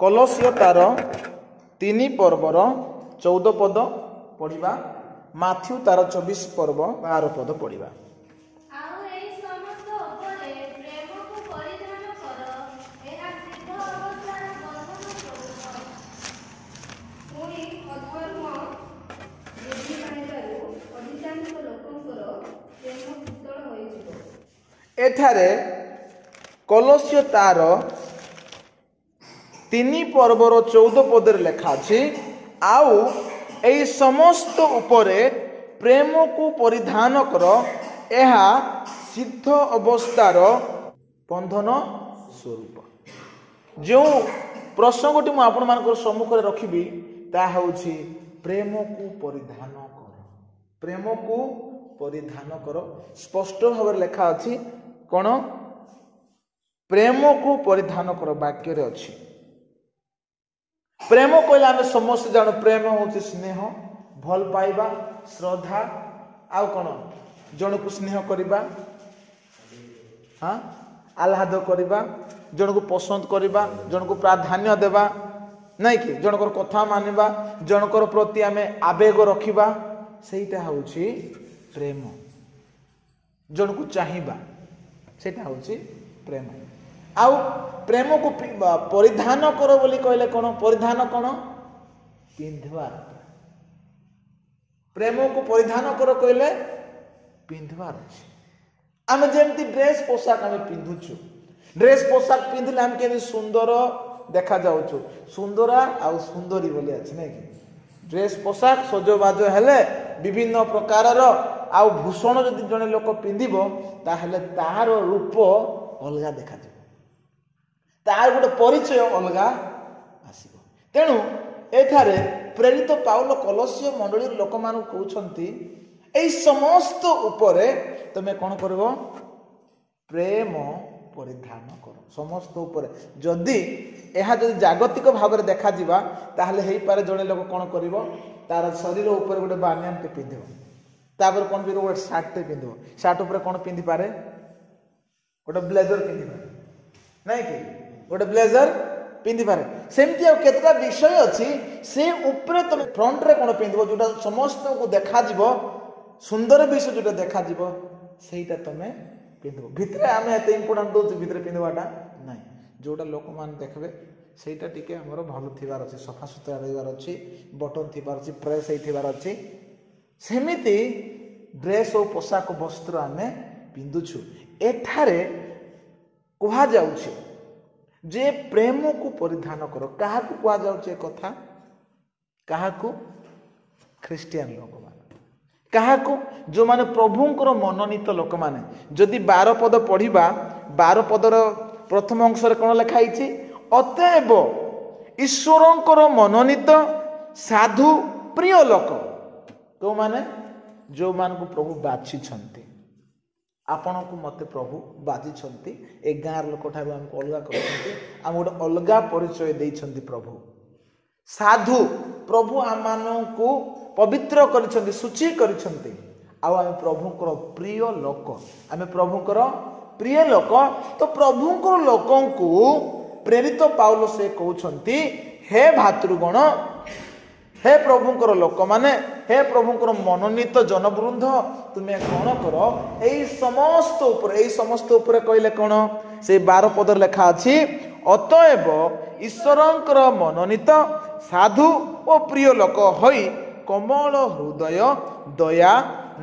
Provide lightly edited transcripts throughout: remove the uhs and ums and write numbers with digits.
କଲୋସିଓ ତାର 3 ପର୍ବର 14 ପଦ ପଢ଼ିବା, ମାଥ୍ୟୁ ତାର 24 ପର୍ବ 12 ପଦ ପଢ଼ିବା। ଏଠାରେ କଲୋସିଓ ତାର 3 ପର୍ବର 14 ପଦରେ ଲେଖା ଅଛି, ଆଉ ଏହି ସମସ୍ତ ଉପରେ ପ୍ରେମକୁ ପରିଧାନ କର, ଏହା ସିଦ୍ଧ ଅବସ୍ଥାର ବନ୍ଧନ ସ୍ୱରୂପ। ଯେଉଁ ପ୍ରସଙ୍ଗଟି ମୁଁ ଆପଣମାନଙ୍କର ସମ୍ମୁଖରେ ରଖିବି ତାହା ହେଉଛି ପ୍ରେମକୁ ପରିଧାନ କର। ପ୍ରେମକୁ ପରିଧାନ କର। ସ୍ପଷ୍ଟ ଭାବରେ ଲେଖା ଅଛି କ'ଣ? ପ୍ରେମକୁ ପରିଧାନ କର ବାକ୍ୟରେ ଅଛି। ପ୍ରେମ କହିଲେ ଆମେ ସମସ୍ତେ ଜାଣୁ, ପ୍ରେମ ହେଉଛି ସ୍ନେହ, ଭଲ ପାଇବା, ଶ୍ରଦ୍ଧା, ଆଉ କ'ଣ? ଜଣକୁ ସ୍ନେହ କରିବା, ଆହ୍ଲାଦ କରିବା, ଜଣକୁ ପସନ୍ଦ କରିବା, ଜଣକୁ ପ୍ରାଧାନ୍ୟ ଦେବା, ନାଇଁ କି? ଜଣଙ୍କର କଥା ମାନିବା, ଜଣଙ୍କର ପ୍ରତି ଆମେ ଆବେଗ ରଖିବା, ସେଇଟା ହେଉଛି ପ୍ରେମ। ଜଣକୁ ଚାହିଁବା, ସେଇଟା ହେଉଛି ପ୍ରେମ। ଆଉ ପ୍ରେମକୁ ପରିଧାନ କର ବୋଲି କହିଲେ କ'ଣ? ପରିଧାନ କ'ଣ? ପିନ୍ଧିବା। ପ୍ରେମକୁ ପରିଧାନ କର କହିଲେ ପିନ୍ଧିବାର ଅଛି। ଆମେ ଯେମିତି ଡ୍ରେସ୍ ପୋଷାକ ଆମେ ପିନ୍ଧୁଛୁ, ଡ୍ରେସ୍ ପୋଷାକ ପିନ୍ଧିଲେ ଆମେ କେମିତି ସୁନ୍ଦର ଦେଖାଯାଉଛୁ, ସୁନ୍ଦରା ଆଉ ସୁନ୍ଦରୀ ବୋଲି ଅଛି, ନାଇଁ କି? ଡ୍ରେସ୍ ପୋଷାକ ସଜବାଜ ହେଲେ ବିଭିନ୍ନ ପ୍ରକାରର ଆଉ ଭୂଷଣ ଯଦି ଜଣେ ଲୋକ ପିନ୍ଧିବ ତାହେଲେ ତାହାର ରୂପ ଅଲଗା ଦେଖାଯିବ, ତାହାର ଗୋଟେ ପରିଚୟ ଅଲଗା ଆସିବ। ତେଣୁ ଏଠାରେ ପ୍ରେରିତ ପାଉଲ କଲୋସିଓ ମଣ୍ଡଳୀର ଲୋକମାନଙ୍କୁ କହୁଛନ୍ତି, ଏହି ସମସ୍ତ ଉପରେ ତମେ କ'ଣ କରିବ? ପ୍ରେମ ପରିଧାନ କର। ସମସ୍ତ ଉପରେ। ଯଦି ଏହା ଯଦି ଜାଗତିକ ଭାବରେ ଦେଖାଯିବା ତାହେଲେ ହେଇପାରେ ଜଣେ ଲୋକ କ'ଣ କରିବ? ତାର ଶରୀର ଉପରେ ଗୋଟେ ବାନିଆନଟେ ପିନ୍ଧିବ, ତାପରେ କ'ଣ ପିନ୍ଧିବ? ଗୋଟେ ସାର୍ଟଟେ ପିନ୍ଧିବ, ସାର୍ଟ ଉପରେ କ'ଣ ପିନ୍ଧିପାରେ? ଗୋଟେ ବ୍ଲେଜର ପିନ୍ଧିପାରେ, ନାଇଁ କି? ଗୋଟେ ବ୍ଲେଜର ପିନ୍ଧିପାରେ। ସେମିତି ଆଉ କେତେଟା ବିଷୟ ଅଛି, ସେ ଉପରେ ତମେ ଫ୍ରଣ୍ଟରେ କ'ଣ ପିନ୍ଧିବ ଯୋଉଟା ସମସ୍ତଙ୍କୁ ଦେଖାଯିବ, ସୁନ୍ଦର ବିଷୟ ଯୋଉଟା ଦେଖାଯିବ ସେଇଟା ତମେ ପିନ୍ଧିବ। ଭିତରେ ଆମେ ଏତେ ଇମ୍ପୋର୍ଟାଣ୍ଟ ଦେଉଛୁ ଭିତରେ ପିନ୍ଧିବାଟା ନାହିଁ। ଯୋଉଟା ଲୋକମାନେ ଦେଖିବେ ସେଇଟା ଟିକେ ଆମର ଭଲ ଥିବାର ଅଛି, ସଫା ସୁତରା ରହିବାର ଅଛି, ବଟନ ଥିବାର ଅଛି, ପ୍ରେସ୍ ହେଇଥିବାର ଅଛି। ସେମିତି ଡ୍ରେସ୍ ଓ ପୋଷାକ ବସ୍ତ୍ର ଆମେ ପିନ୍ଧୁଛୁ। ଏଠାରେ କୁହାଯାଉଛି ଯେ ପ୍ରେମକୁ ପରିଧାନ କର। କାହାକୁ କୁହାଯାଉଛି ଏ କଥା? କାହାକୁ? ଖ୍ରୀଷ୍ଟିଆନ ଲୋକମାନେ। କାହାକୁ? ଯେଉଁମାନେ ପ୍ରଭୁଙ୍କର ମନୋନୀତ ଲୋକମାନେ। ଯଦି 12 ପଦ ପଢ଼ିବା, 12 ପଦର ପ୍ରଥମ ଅଂଶରେ କ'ଣ ଲେଖା ହେଇଛି? ଅତଏବ ଈଶ୍ୱରଙ୍କର ମନୋନୀତ ସାଧୁ ପ୍ରିୟ ଲୋକ। କେଉଁମାନେ? ଯେଉଁମାନଙ୍କୁ ପ୍ରଭୁ ବାଛିଛନ୍ତି। ଆପଣଙ୍କୁ ମୋତେ ପ୍ରଭୁ ବାଛିଛନ୍ତି, ଏ ଗାଁର ଲୋକଠାରୁ ଆମକୁ ଅଲଗା କରିଛନ୍ତି, ଆମକୁ ଗୋଟେ ଅଲଗା ପରିଚୟ ଦେଇଛନ୍ତି ପ୍ରଭୁ। ସାଧୁ, ପ୍ରଭୁ ଆମମାନଙ୍କୁ ପବିତ୍ର କରିଛନ୍ତି, ଶୁଚି କରିଛନ୍ତି, ଆଉ ଆମେ ପ୍ରଭୁଙ୍କର ପ୍ରିୟ ଲୋକ। ଆମେ ପ୍ରଭୁଙ୍କର ପ୍ରିୟ ଲୋକ। ତ ପ୍ରଭୁଙ୍କର ଲୋକଙ୍କୁ ପ୍ରେରିତ ପାଉଲ ସେ କହୁଛନ୍ତି, ହେ ଭାତୃଗଣ, ହେ ପ୍ରଭୁଙ୍କର ଲୋକମାନେ, ହେ ପ୍ରଭୁଙ୍କର ମନୋନୀତ ଜନବୃନ୍ଦ, ତୁମେ କ'ଣ କର? ଏଇ ସମସ୍ତ ଉପରେ, ଏଇ ସମସ୍ତ ଉପରେ କହିଲେ କ'ଣ? ସେଇ 12 ପଦରେ ଲେଖା ଅଛି, ଅତଏବ ଈଶ୍ୱରଙ୍କର ମନୋନୀତ ସାଧୁ ଓ ପ୍ରିୟ ଲୋକ ହୋଇ କୋମଳ ହୃଦୟ, ଦୟା,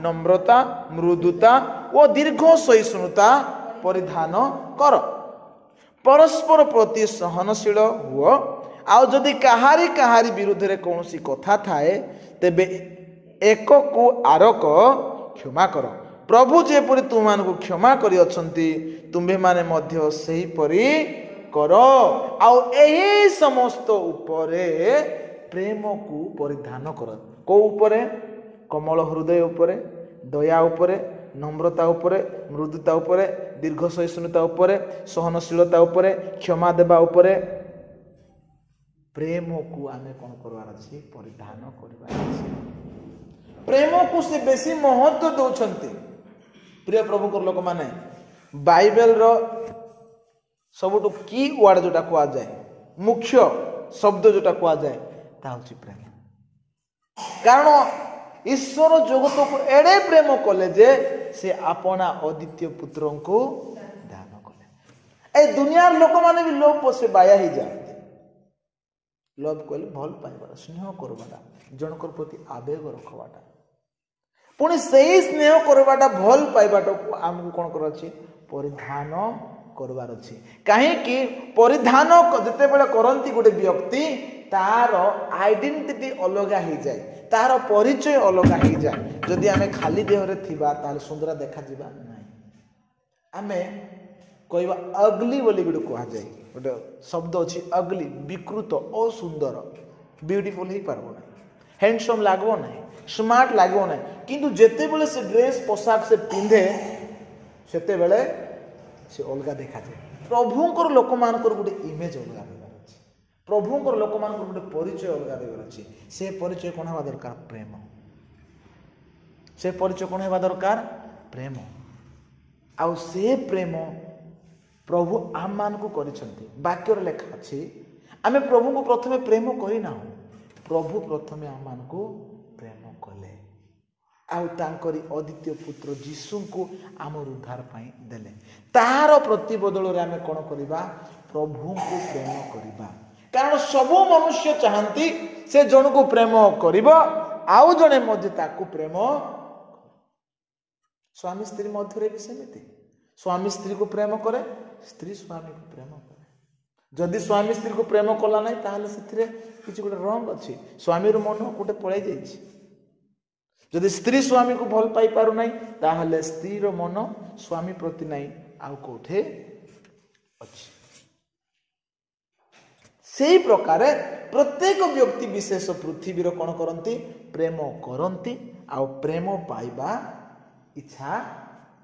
ନମ୍ରତା, ମୃଦୁତା ଓ ଦୀର୍ଘ ସହିଷ୍ଣୁତା ପରିଧାନ କର। ପରସ୍ପର ପ୍ରତି ସହନଶୀଳ ହୁଅ, ଆଉ ଯଦି କାହାରି ବିରୁଦ୍ଧରେ କୌଣସି କଥା ଥାଏ ତେବେ ଏକକୁ ଆରକ କ୍ଷମା କର। ପ୍ରଭୁ ଯେପରି ତୁମମାନଙ୍କୁ କ୍ଷମା କରିଅଛନ୍ତି ତୁମ୍ଭେମାନେ ମଧ୍ୟ ସେହିପରି କର। ଆଉ ଏହି ସମସ୍ତ ଉପରେ ପ୍ରେମକୁ ପରିଧାନ କର। କୋଉ ଉପରେ? କୋମଳ ହୃଦୟ ଉପରେ, ଦୟା ଉପରେ, ନମ୍ରତା ଉପରେ, ମୃଦୁତା ଉପରେ, ଦୀର୍ଘ ସହିଷ୍ଣୁତା ଉପରେ, ସହନଶୀଳତା ଉପରେ, କ୍ଷମା ଦେବା ଉପରେ। ପ୍ରେମକୁ ଆମେ କ'ଣ କରିବାର ଅଛି? ପରିଧାନ କରିବାର ଅଛି। ପ୍ରେମକୁ ସେ ବେଶୀ ମହତ୍ଵ ଦେଉଛନ୍ତି। ପ୍ରିୟ ପ୍ରଭୁଙ୍କର ଲୋକମାନେ, ବାଇବେଲର ସବୁଠୁ କି ୱାର୍ଡ ଯୋଉଟା କୁହାଯାଏ, ମୁଖ୍ୟ शब्द जोटा कुआ जाए ता होची प्रेम। कारण ईश्वर जगत को एडे प्रेम कले जे से अपना अद्वितीय पुत्र को दान कले। ए दुनिया लोक माने भी लोभ पसे बाया ही जाते। लोभ कहले भल पाइबार स्नेह करबाटा जनकर प्रति आवेग रखबाटा पुणी सही स्नेह करबाटा भल पाइबाटा को हमको कोन कर अछि परिधान करबार अछि। काहे कि परिधान जते बेले करंती गोटे व्यक्ति तार आइडेंटिटी अलगा हो जाए, तार परिचय अलगा हो जाए। जदि आमे खाली देह रे थिबा ताले सुंदर देखा जिबा नाही। आमे कहबा अगली बोली गुड कहा जाए, गोटे शब्द अछि अगली, विकृत, असुंदर, ब्यूटीफुल ही पारबो नाही, हैंडसम लागबो नाही, स्मार्ट लागबो नाही। किंतु जेते बेले से ड्रेस पोशाक से पिंधे सेते बेले से अलगा देखा जाए। प्रभुंकर लोक मानकर गोटे इमेज अलगा देबार अछि, प्रभुंकर लोक मानकर गोटे परिचय अलगा देबार अछि। से परिचय कोन हेबा दरकार प्रेम। से परिचय कोन हेबा दरकार प्रेम। आउ से प्रेम प्रभु आम मान को करिसंती। वाक्य रे लेखा अछि आमे प्रभु को प्रथमे प्रेम करि ना, प्रभु प्रथमे आम मान को प्रेम कले आउ तांकरी अद्वितीय पुत्र जीसु को आमर उद्धार पाई देले। तार प्रतिबदल रे आमे कोन करिबा प्रभु को प्रेम करिबा। कारण सब मनुष्य चाहती से जन को प्रेम करिबो आउ जने मध्य ताकू प्रेम। स्वामी स्त्री मध्य भी सेमिति, स्वामी स्त्री को प्रेम करे, स्त्री स्वामी को प्रेम करे। जदि स्वामी स्त्री को प्रेम कला नहीं ताहले सेथिरे किछि गोटे रंग अछि, स्वामी रो मन गोटे पळै जाइछि। जदि स्त्री स्वामी को भल पाई पारु नहीं ताहले स्त्री रो मन स्वामी प्रति नहीं आउ कोठे अछि। सेही प्रकार प्रत्येक व्यक्ति विशेष पृथ्वी रो कोन करंती प्रेम करंती आउ प्रेम पाइबा इच्छा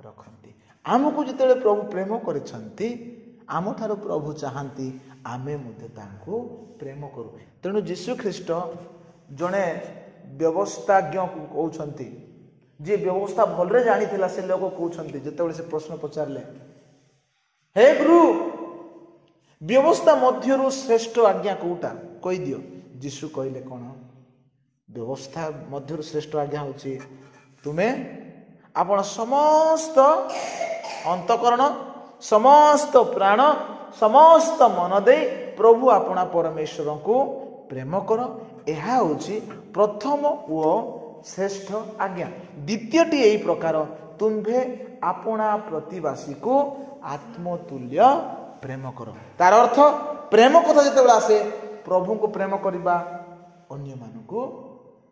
रखंती। आमको जितेबाला प्रभु प्रेम करिसंती आम ठारो प्रभु चाहती आमे मुझे तांको प्रेम करू। तेणु जीशु ख्रीष्ट जड़े व्यवस्थाज्ञ कहते जी व्यवस्था भलरे जानी थिला से लोग कहते जितेबाला से प्रश्न पचारे हे गुरु व्यवस्था मध्यरु श्रेष्ठ आज्ञा कोटा कही दियो। जीशु कहले कौन व्यवस्था मध्यरु श्रेष्ठ आज्ञा होची तुमे आपण समस्त अंतकरण समस्त प्राण समस्त मन दे प्रभु अपना परमेश्वर को प्रेम कर। यह होची प्रथम ओ श्रेष्ठ आज्ञा। द्वितीयटी यही प्रकार तुम्भे अपना प्रतिवासी को आत्मतुल्य प्रेम कर। तार अर्थ प्रेम कथा जिते आसे प्रभु को प्रेम करबा अन्य मानकु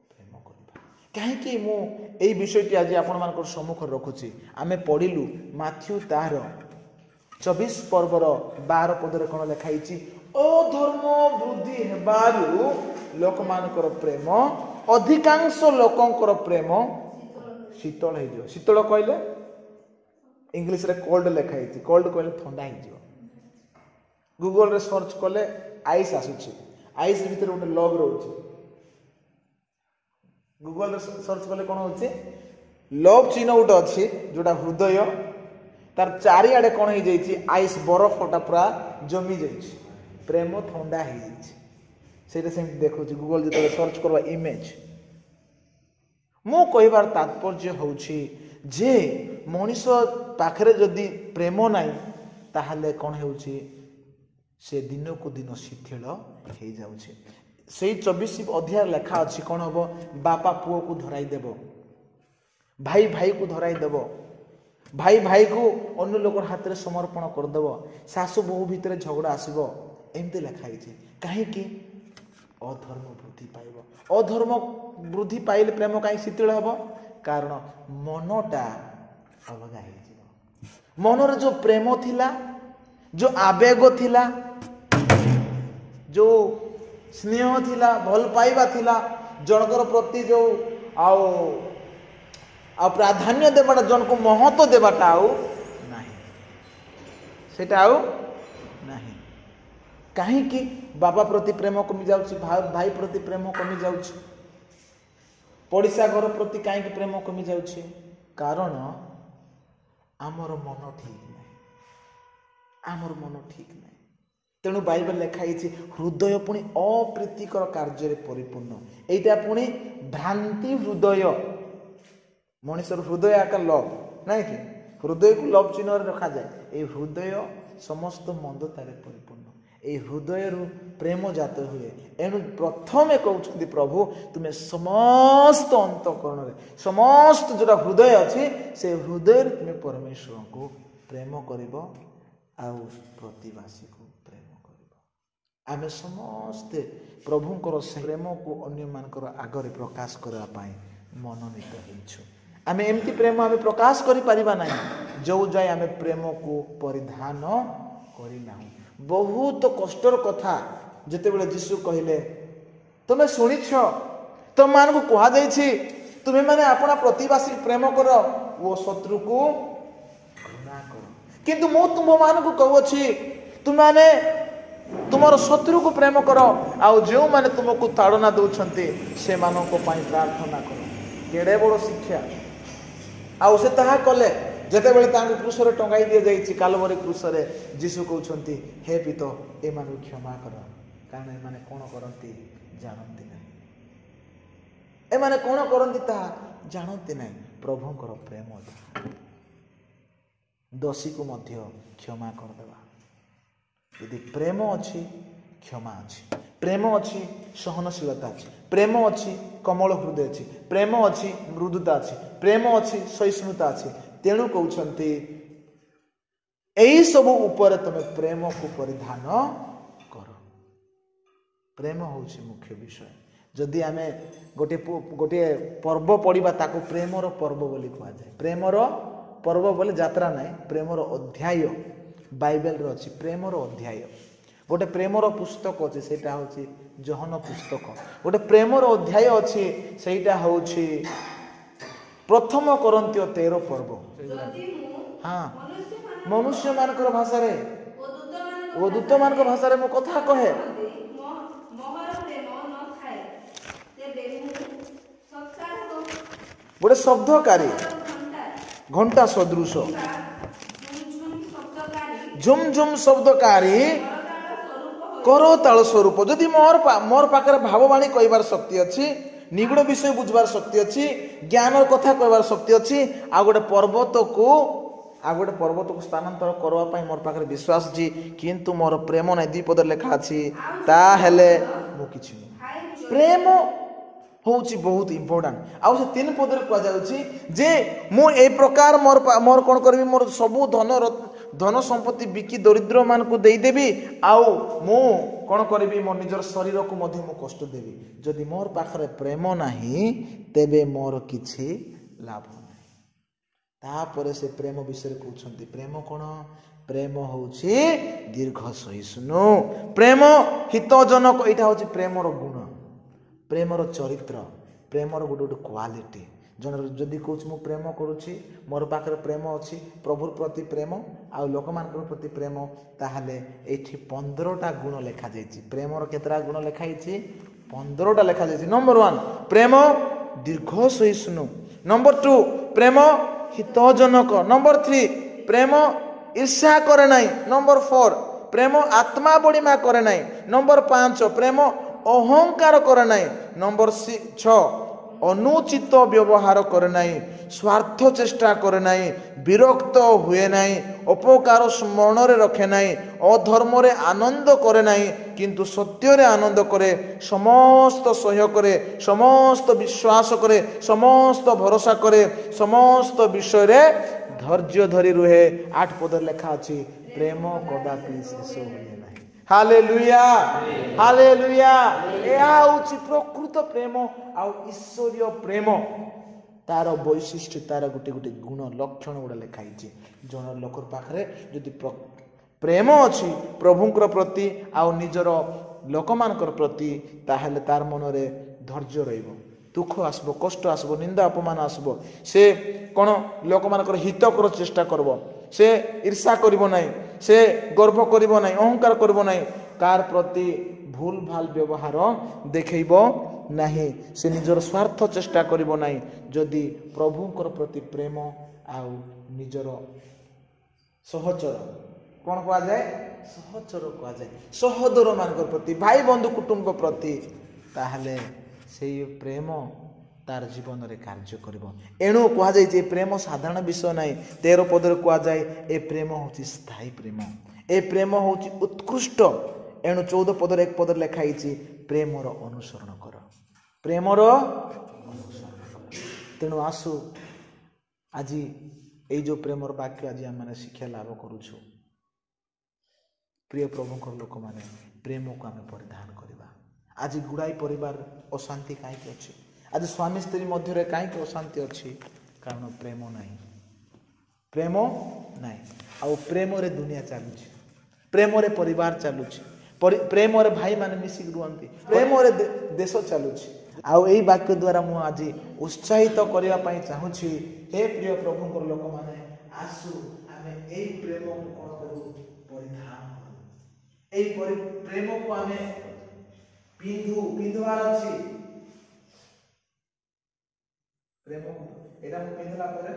प्रेम करबा। कहीं मु एई विषयटी आज आपण मानकर सम्मुख रखुची। आमे पढ़िलु माथ्यू तार 24 पर्वर 12 पदरे कोन लिखाइछि अधर्म वृद्धि हेबारु लोक मानकर प्रेम अधिकांश लोकंकर प्रेम शीतल हो जाओ। शीतल कहले इंग्लिश रे कोल्ड लिखाइछि, कोल्ड कहले ठंडा हो जाओ। गूगल रे सर्च कले आइस आसुछि, आइस भीतर गोटे लव रहउछि। गूगल रे सर्च कले कोन होछि लव चिन्ह गोटे अछि जोटा हृदय तार चारिआडे कौन हो जाइछि आइस बरफटा पूरा जमी जाइछि, प्रेम ठंडा हो जाइछि। सेटा सेम देखो गूगल जो सर्च करवा इमेज। मो कहबार तात्पर्य होछि जे मनीष पाखरे जदि प्रेम नाही ताहले कौन होछि से दिन को दिन शिथिल हो जाउछि। सेई 24 अध्याय लेखा अछि कौन हबो बापा पुओ को धराई देबो, भाई भाई को धराई देबो, भाई भाई को अन्य लोक हाथ में समर्पण करदेव, सासु बहु भितर झगड़ा आसब एमती लिखाई। कहीं अधर्म वृद्धि पाइब। अधर्म वृद्धि पाइले प्रेम कहीं शीतल हम कारण मनटा अलग हो। मनर जो प्रेम थिला, जो आवेग थिला, जो स्नेह थिला, भल पाइबा थिला, जनकर प्रति जो आ प्राधान्य देवाटा जन को महत्व देवाटा आउ नहीं, सेटा आउ नहीं। कहीं बाबा प्रति प्रेम कमी जाउछि, भाई प्रति प्रेम कमी जाउछि, पड़िसा घर प्रति कहीं प्रेम कमी जाउछि कारण आमर मन ठीक नहीं, आमर मन ठीक नहीं। तेणु बाइबल लिखाई हृदय पुणी अप्रीतिकर कार्य परिपूर्ण एटा पुणी भ्रांति हृदय मनुष्य हृदय आकार लव नहीं कि हृदय को लव चिन्ह रखा जाए ये हृदय समस्त मंदतारे परिपूर्ण ए हृदय प्रेम जात हुए एणु प्रथमे कहते प्रभु तुम्हें समस्त अंतकरण समस्त जो हृदय अच्छी से हृदय तुम्हें परमेश्वर को प्रेम कर प्रतिवासी को प्रेम कर आमे समस्ते प्रभुंकर प्रेम को अन्य मानकर आगरे प्रकाश करने मनोनीत होइछु आमे एमती प्रेम आमे प्रकाश करि परिबा नहीं जो जाए आमे प्रेम को परिधान करिना बहुत कष्टर कथा जितेबले यीशु कहले तुम्हें शुणिछ तुम मान को कहा जाइछि तुम्हें माने अपना प्रतिवासी प्रेम कर वो शत्रु को घृणा कर किंतु मु तुम मान को कहूछि तुम माने तुमर शत्रु को प्रेम कर आउ जो माने तुमको ताड़ना दउछन्ते से मानो को पाई प्रार्थना करो केड़े बड़ शिक्षा आउ से ताहा कले जेतेबेले तांको क्रूसरे टंगाई दिया जाइछि कालवरी क्रूसरे यीशु कहउछन्ति हे पितो ए मानु क्षमा कर कारण ए माने कोन करन्ति जानन्ति नै ए माने कोन करन्ति ता जानन्ति नै प्रभुंकर प्रेम दोषी को मध्य क्षमा कर देबा यदि प्रेम अछि क्षमा अछि प्रेम अछि सहनशीलता अछि प्रेम अछि कमल हृदय अछि प्रेम अछि मृदुता अछि प्रेम अछि सहिष्णुता अछि तेणु कहउछन्ति एई सब ऊपर तमे प्रेम को परिधान कर प्रेम होछि मुख्य विषय जदि आमे गोटे पर्व पड़िबा ताको प्रेमर पर्व बोली कहा जाय प्रेमर पर्व बोले यात्रा नहीं प्रेमर अध्याय बाइबल रे अछि प्रेमर अध्याय गोटे प्रेमर पुस्तक अच्छे सेटा होछि जोहन पुस्तक गोटे प्रेमर अध्याय अच्छे सेटा होछि प्रथम कोरिन्थियो 13 पर्व हाँ मनुष्य मानकर भाषा रे ओ दूत मानकर भाषा रे मो कथा कहे गोटे शब्दकारी घंटा सदृश झुम झुम शब्दकारी करताल स्वरूप जदि मोर पाखरे भाववाणी कहबार शक्ति अच्छी निगुड़ विषय बुझबार शक्ति अच्छी ज्ञान कथा कहबार शक्ति अच्छी आ गोटे पर्वत को स्थानांतर करबा मोर पाखरे विश्वास जी किंतु मोर प्रेम नै दीपद लेखा अछि ता हेले मु किछि प्रेम होउछि बहुत इंपोर्टेंट आ से 3 पद रे कह जाउछि जे मु ए प्रकार मोर कोन करबी मोर सबु धन संपत्ति बिकी दरिद्र मान को दे देबी आउ मु कोन करबी मोर निजर शरीर को मध्य मु कष्ट देबी जदि मोर पाखरे प्रेम नाही तेबे मोर किछि लाभ नै तापरे से प्रेम विषय कहउछन्ति प्रेम कोन प्रेम होउछि दीर्घ सहिष्णु प्रेम हितजनक एटा होछि प्रेमर गुण प्रेमर चरित्र प्रेमर गोटे क्वालिटी जन जदि कहूँ मु प्रेम करुच्ची मोर पाखरे प्रेम अच्छी प्रभु प्रति प्रेम आ लोक मान प्रति प्रेम ताहले एठी 15टा गुण लिखा जाइछि प्रेमर केतरा गुण लिखाई 15टा लिखा जाइछि नंबर 1 प्रेम दीर्घ सहिष्णु नंबर 2 प्रेम हितजनक नंबर 3 प्रेम ईर्ष्या करे नाही नंबर 4 प्रेम आत्मा बड़ीमा करे नाही नंबर 5 प्रेम अहंकार करे नाही नंबर 6 अनुचित व्यवहार करे नाही स्वार्थ चेष्टा करे नाही विरक्त हुए नाही अपकार स्मरण रे रखे नाही अधर्म रे आनंद करे नाही किंतु सत्य रे आनंद करे समस्त सह्य करे समस्त विश्वास करे समस्त भरोसा करे समस्त विषय रे धैर्य धरी रुहे 8 पद लेखा अछि प्रेम कदापि शेष हुए नाही हालेलुया हालेलुया या होछि प्रकृत प्रेम आ ईश्वरीय प्रेम तार वैशिष्ट्य तार गोटे गोटे गुण लक्षण गुड़ा लिखाई जन लोकर पाखरे जदि प्रेम अच्छी प्रभुंकर प्रति आ निजर लोक मानकर प्रति ताहले तार मन रे धैर्य रहिबो दुख आसबो कष्ट आसबो निंदा अपमान आसबो से कोन लोक मानकर हित कर चेष्टा करबो से ईर्ष्या करिबो नाही से गर्व करिबो नाही अहंकार करिबो नाही कार प्रति भूल भाल व्यवहार देखैबो नाही से निजर स्वार्थ चेष्टा करिबो नाही जदि प्रभुंकर प्रति प्रेम आ निजर सहचर कौन कह जाए सहचर कह जाए सहोदर मान प्रति भाई बंधु कुटुंब प्रति ताहले से प्रेम तार जीवन में कार्य करिवो एणु कह जाए प्रेम साधारण विषय नहीं 13 पदर कह जाए ए प्रेम होची स्थायी प्रेम ए प्रेम होची उत्कृष्ट एणु 14 पदर 1 पदर लिखाई प्रेमर अनुसरण कर प्रेमर अनुसरण तेणु आसु आज ये जो प्रेमर वाक्य आज आम मैंने शिक्षा लाभ करुछु प्रिय प्रभु लोक मैंने प्रेम को आम परिधान करवा आज गुड़ाई परिवार अशांति कहीं अच्छी आज स्वामी स्त्री मध्य कहीं अशांति अच्छी कारण प्रेम नहीं आउ प्रेम रे दुनिया चलुची प्रेम रे परिवार चलुची प्रेम रे भाई माने मिसिक रुहंती प्रेम रे देश चलुची आउ एई वाक्य द्वारा मु आज उत्साहित करबा पई चाहूछी हे प्रिय प्रभु लोक माने आसु आमे एई प्रेम को कोन करू परिधान करू एई प्रेम को आमे पिंधुवार अछि प्रेम को एटा मु पिंधला परे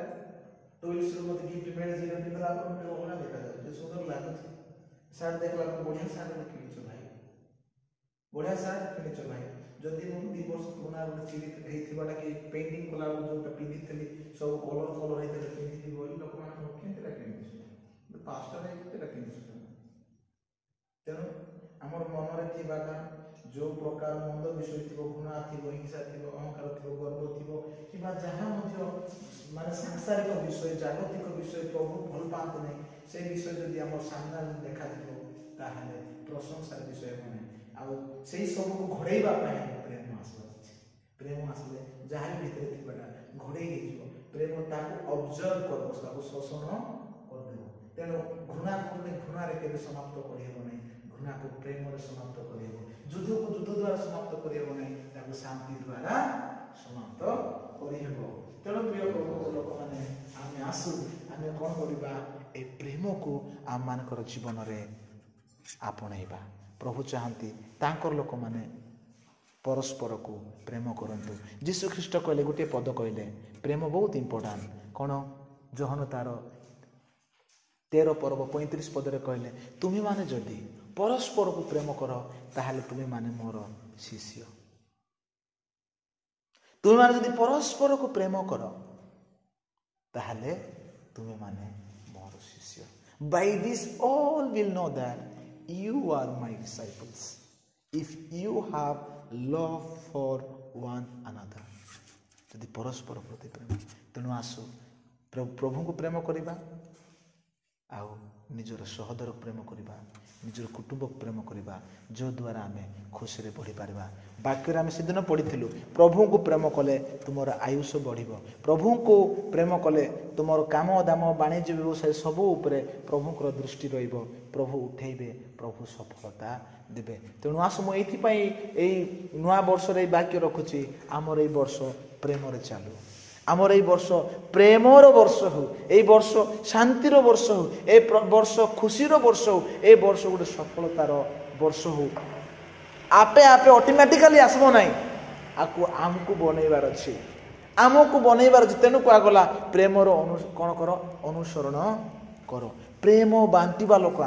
टोइल्स रो मते गिफ्ट मिले जे पिंधला पर मते ओला देखा जाय जे सुंदर लागै सार्ट देखला पर बढ़िया सार्ट किनिछ भाई बढ़िया सार्ट किनिछ भाई जदि मु 2 वर्ष पुना चिरी हेथिबाटा कि पेंटिंग कला जोटा पिंधितली सब कलर हेते पिंधि बोली लोक मान केनते किनिछ पास्टर रे केते किनिछ तेनु हमर मन रे थिबाटा जो प्रकार मंद विषय थी घृणा थी हिंसा थी अहंकार थी गर्व थी कि जहाँ माने सांसारिक विषय जागतिक विषय प्रभु भल पाते नहीं से विषय जदि आम सामना देखा ताहले प्रशंसार विषय नहीं आउ से सब को घोड़ेबा प्रेम आसला प्रेम आसले जहाँ भीतर थीबाटा घोड़े प्रेम ताको ऑब्जर्व कर शोषण कर तेणु घृणा करले घृणा रे केबे समाप्त करिहेबो नहीं घृणा को प्रेम रे समाप्त करिहेबो युद्ध को युद्ध द्वारा समाप्त करिहेबो नहीं ताको शांति द्वारा समाप्त करिहेबो तेणु प्रिय प्रभु लोक माने आमे आसु आमे कोन करिबा ए प्रेम को आम मानकर जीवन रे आपणेबा प्रभु चाहती तांकर लोक माने परस्पर को प्रेम करंतु यीशु ख्रीष्ट कहले गोटे पद कहले प्रेम बहुत इंपोर्टेंट कोन जोहन तार 13 पर्व 35 पदरे कहले तुम्ही माने जदि परस्पर को प्रेम कर ताहले तुम्ही माने मोर शिष्य तुम्ही माने जदि परस्पर को प्रेम कर ताहले तुम्ही माने मोर शिष्य by this all will know that you are my disciples if you have love for one another जदि परस्पर प्रति प्रेम तेणु आसु प्रभु को प्रेम करिबा आउ निजर सहोदर प्रेम करिबा निजर कुटुंब प्रेम करिबा जो द्वारा आमे खुशी रे बढ़ी पारिबा वाक्य रे आमे सिदिन पढ़िथिलु प्रभु को प्रेम कले तुमर आयुष बढ़िबो प्रभु को प्रेम कले तुमर काम दाम वाणिज्य व्यवसाय सब ऊपर प्रभु को दृष्टि रहिबो प्रभु उठेबे प्रभु सफलता देबे तेणु आसु मु एथि पई एई नुआ वर्ष रे वाक्य रखुची हमर एई वर्ष प्रेम रे चालू आमर ए वर्ष प्रेमर वर्ष हो ए वर्ष शांतिर वर्ष हो ए वर्ष खुशीर वर्ष हो ए वर्ष गोटे सफलतार वर्ष हो आपे आपे ऑटोमेटिकली आसबो नहीं आकु आमको बनैबार अछि आमको बनैबार अछि तेनु कुआ गला प्रेमर कोन करो अनुसरण करो प्रेम बांटीबा लोक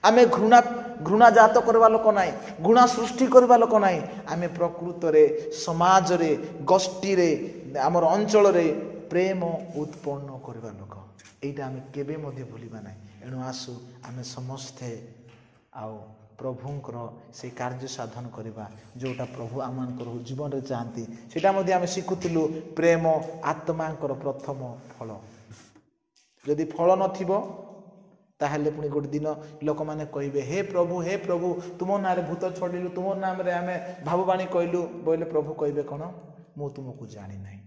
आमे घृणा जात करवा लोक नाई घृणा सृष्टि करवा लोक नाई आमे प्रकृत रे समाज रे गोष्ठी रे आमर अंचल रे प्रेम उत्पन्न करवा लोक एटा आमे केबे मध्ये भूलिबा नाई एणु आसु आमे समस्ते आउ प्रभुंकर से कार्य साधन करवा जोटा प्रभु आमनकर जीवन रे चाहती सेटा मध्ये आमे शिखुतिलु प्रेम आत्मांकर प्रथम फल यदि फल नथिबो ताहले पुणी गोटे दिन लोक माने कहिबे हे प्रभु तुम नाम भूत छड़िलु तुम नाम रे आमे भाववाणी कहलु बोले प्रभु कहिबे कोन मु तुमको जानि नाही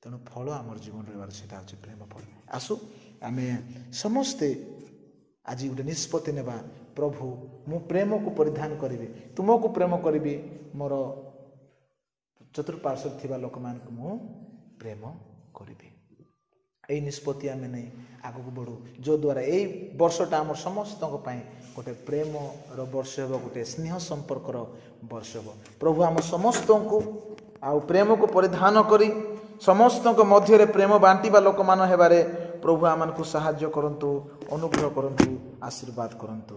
तेणु फल आमर जीवन रहिबार सेटा अछि प्रेम फल आसु आमे समस्ते आज गोटे निष्पत्ति नेबा प्रभु मु प्रेम को परिधान करिबी तुमको प्रेम करिबी मोर चतुर्पार्श्व थिबा लोक मान को मु प्रेम करिबी ए निष्पत्ति आमे नहीं आगु बढ़ू जो द्वारा यही वर्षटा आम समस्त गोटे प्रेम वर्ष हे गोटे स्नेह संपर्क वर्ष हे प्रभु आम समस्त को आउ प्रेम को परिधान करी समस्त मध्य प्रेम बांटीबा लोक मान हेबारे प्रभु आमको साहाय्य करंतु अनुग्रह करंतु आशीर्वाद करंतु।